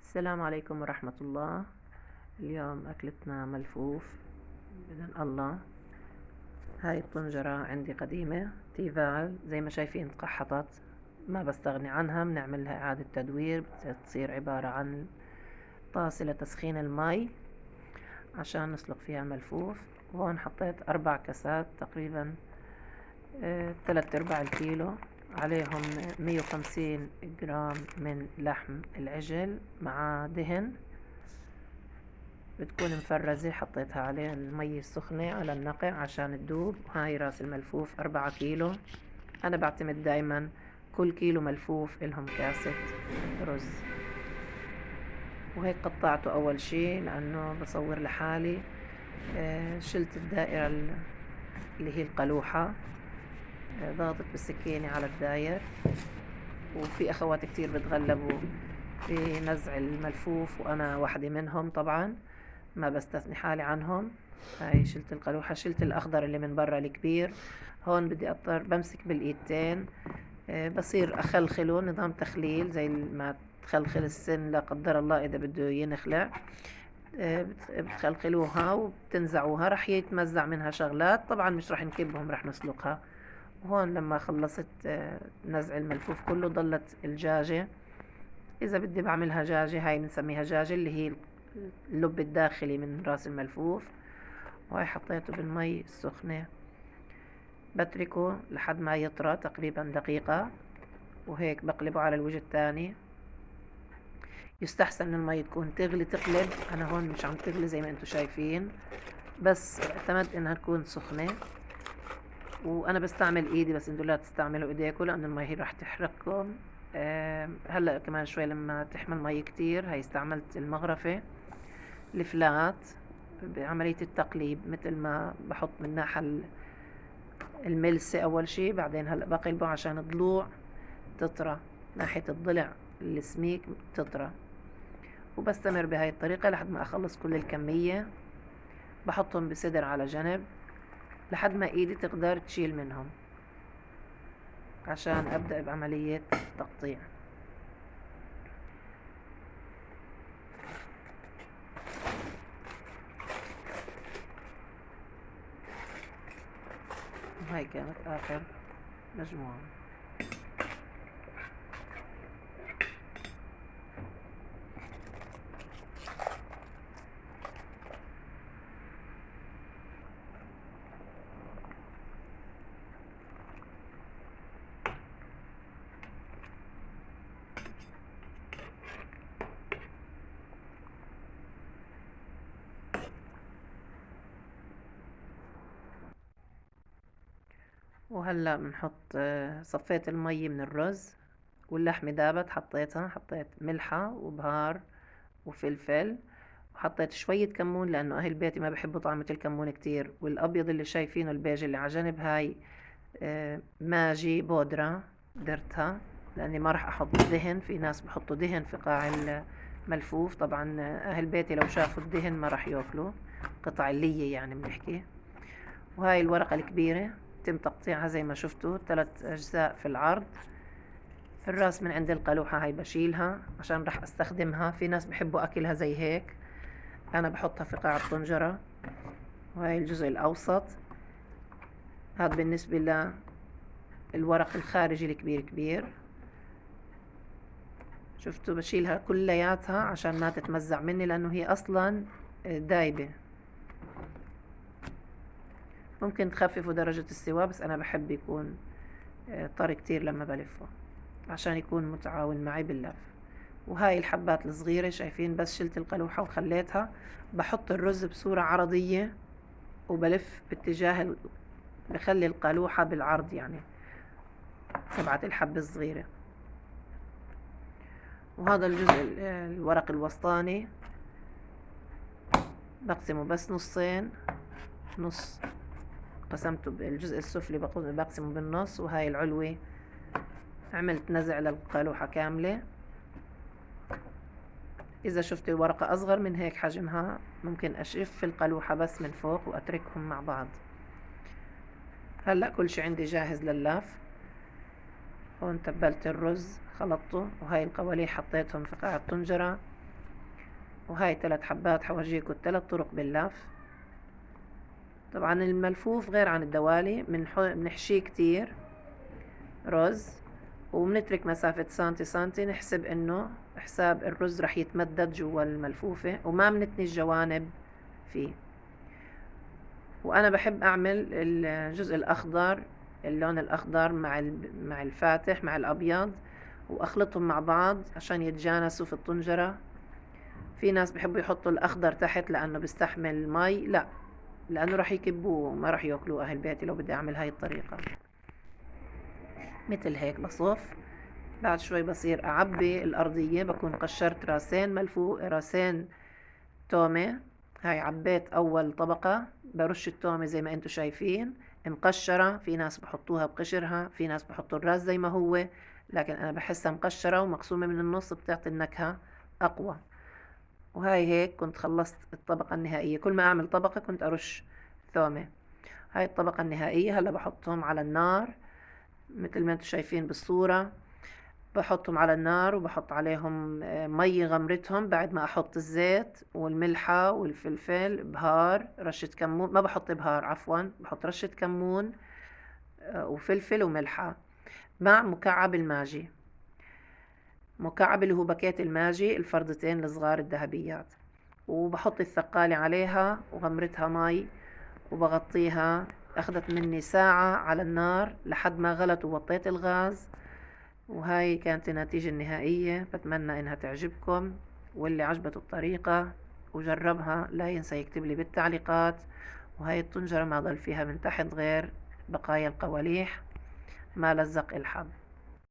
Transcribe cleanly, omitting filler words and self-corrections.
السلام عليكم ورحمة الله. اليوم أكلتنا ملفوف بإذن الله. هاي الطنجرة عندي قديمة تيفال زي ما شايفين تقحطت، ما بستغني عنها. بنعمل لها إعادة تدوير، بتصير عبارة عن طاسة لتسخين المي عشان نسلق فيها الملفوف. وهون حطيت 4 كاسات تقريبا 3/4 الكيلو، عليهم 150 جرام من لحم العجل مع دهن، بتكون مفرزة. حطيتها عليه المي السخنة على النقع عشان تدوب. هاي راس الملفوف 4 كيلو. أنا بعتمد دايما كل كيلو ملفوف إلهم كاسة رز. وهيك قطعته أول شي لأنه بصور لحالي. شلت الدائرة اللي هي القلوحة، ضغطت بالسكينة على الداير. وفي أخوات كتير بتغلبوا في نزع الملفوف وأنا واحدة منهم طبعا، ما بستثني حالي عنهم. هاي شلت القلوحة، شلت الأخضر اللي من برا الكبير. هون بدي أضطر بمسك بالإيدتين، بصير أخلخله نظام تخليل زي ما تخلخل السن لا قدر الله إذا بده ينخلع. بتخلخلوها وبتنزعوها، رح يتمزع منها شغلات طبعا، مش رح نكبهم، رح نسلقها. وهون لما خلصت نزع الملفوف كله ضلت الجاجة. إذا بدي بعملها جاجة، هاي بنسميها جاجة اللي هي اللب الداخلي من راس الملفوف. وهاي حطيته بالمي السخنة، بتركه لحد ما يطرى تقريبا دقيقة، وهيك بقلبه على الوجه الثاني. يستحسن المي تكون تغلي تقلب. أنا هون مش عم تغلي زي ما انتم شايفين، بس اعتمدت انها تكون سخنة. وانا بستعمل ايدي، بس انتوا لا تستعملوا ايديكم لان المي هي راح تحرقكم. هلا كمان شوي لما تحمل مي كتير، هاي استعملت المغرفة الفلات بعملية التقليب، مثل ما بحط من ناحية الملسة أول شي، بعدين هلأ بقلبه عشان الضلوع تطرى، ناحية الضلع السميك تطرى. وبستمر بهاي الطريقة لحد ما أخلص كل الكمية. بحطهم بصدر على جنب لحد ما إيدي تقدر تشيل منهم عشان أبدأ بعملية تقطيع. وهاي كانت آخر مجموعة. وهلأ بنحط صفيت المي من الرز واللحمة دابت، حطيت ملحة وبهار وفلفل، وحطيت شوية كمون لأنه أهل بيتي ما بحبوا طعمة الكمون كتير. والأبيض اللي شايفينه البيج اللي على جنب، هاي ماجي بودرة درتها لأني ما راح أحط دهن. في ناس بحطوا دهن في قاع الملفوف، طبعا أهل بيتي لو شافوا الدهن ما راح ياكلوا، قطع اللية يعني بنحكي. وهاي الورقة الكبيرة تم تقطيعها زي ما شفتوا 3 أجزاء في العرض. الراس من عند القلوحة هاي بشيلها عشان راح استخدمها. في ناس بحبوا أكلها زي هيك، أنا بحطها في قاع الطنجرة. وهاي الجزء الأوسط، هذا بالنسبة للورق الخارجي الكبير كبير. شفتوا بشيلها كلياتها عشان ما تتمزع مني لأنه هي أصلا دايبة. ممكن تخففوا درجة السوا، بس أنا بحب يكون طري كتير لما بلفه عشان يكون متعاون معي باللف. وهاي الحبات الصغيرة شايفين، بس شلت القلوحة وخليتها. بحط الرز بصورة عرضية وبلف باتجاه بخلي القلوحة بالعرض، يعني 7 الحبة الصغيرة. وهذا الجزء الورق الوسطاني بقسمه بس نصين، نص قسمته بالجزء السفلي بقسمه بالنص، وهاي العلوي عملت نزع للقلوحة كاملة. إذا شفت الورقة أصغر من هيك حجمها، ممكن أشف القلوحة بس من فوق وأتركهم مع بعض. هلأ كل شي عندي جاهز لللف. هون تبلت الرز خلطته، وهاي القواليح حطيتهم في قاع الطنجرة وهاي 3 حبات حورجيكم ال3 طرق باللف. طبعا الملفوف غير عن الدوالي، بنحشيه كتير رز وبنترك مسافة سنتي سنتي، نحسب انه حساب الرز رح يتمدد جوا الملفوفة وما بنتني الجوانب فيه. وانا بحب اعمل الجزء الاخضر، اللون الاخضر مع الفاتح مع الابيض، واخلطهم مع بعض عشان يتجانسوا في الطنجرة. في ناس بيحبوا يحطوا الاخضر تحت لانه بيستحمل المي، لا، لانه راح يكبوه وما راح ياكلوه اهل بيتي لو بدي اعمل هاي الطريقة. مثل هيك بصف، بعد شوي بصير اعبي الارضية، بكون قشرت راسين تومة. هاي عبيت اول طبقة، برش التومة زي ما انتو شايفين مقشرة، في ناس بحطوها بقشرها، في ناس بحطوا الراس زي ما هو، لكن انا بحسها مقشرة ومقسومة من النص بتعطي النكهة اقوى. وهاي هيك كنت خلصت الطبقة النهائية، كل ما اعمل طبقة كنت ارش ثومة. هاي الطبقة النهائية، هلا بحطهم على النار مثل ما انتم شايفين بالصورة. بحطهم على النار وبحط عليهم مي غمرتهم، بعد ما احط الزيت والملحة والفلفل، بهار، رشة كمون، ما بحط بهار عفوا، بحط رشة كمون وفلفل وملحة مع مكعب الماجي، مكعب اللي هو باكيت الماجي الفردتين الصغار الذهبيات. وبحط الثقالة عليها وغمرتها مي وبغطيها. أخذت مني ساعة على النار لحد ما غلت ووطيت الغاز. وهاي كانت النتيجة النهائية، بتمنى إنها تعجبكم، واللي عجبته الطريقة وجربها لا ينسى يكتب لي بالتعليقات. وهاي الطنجرة ما ضل فيها من تحت غير بقايا القواليح، ما لزق الحب.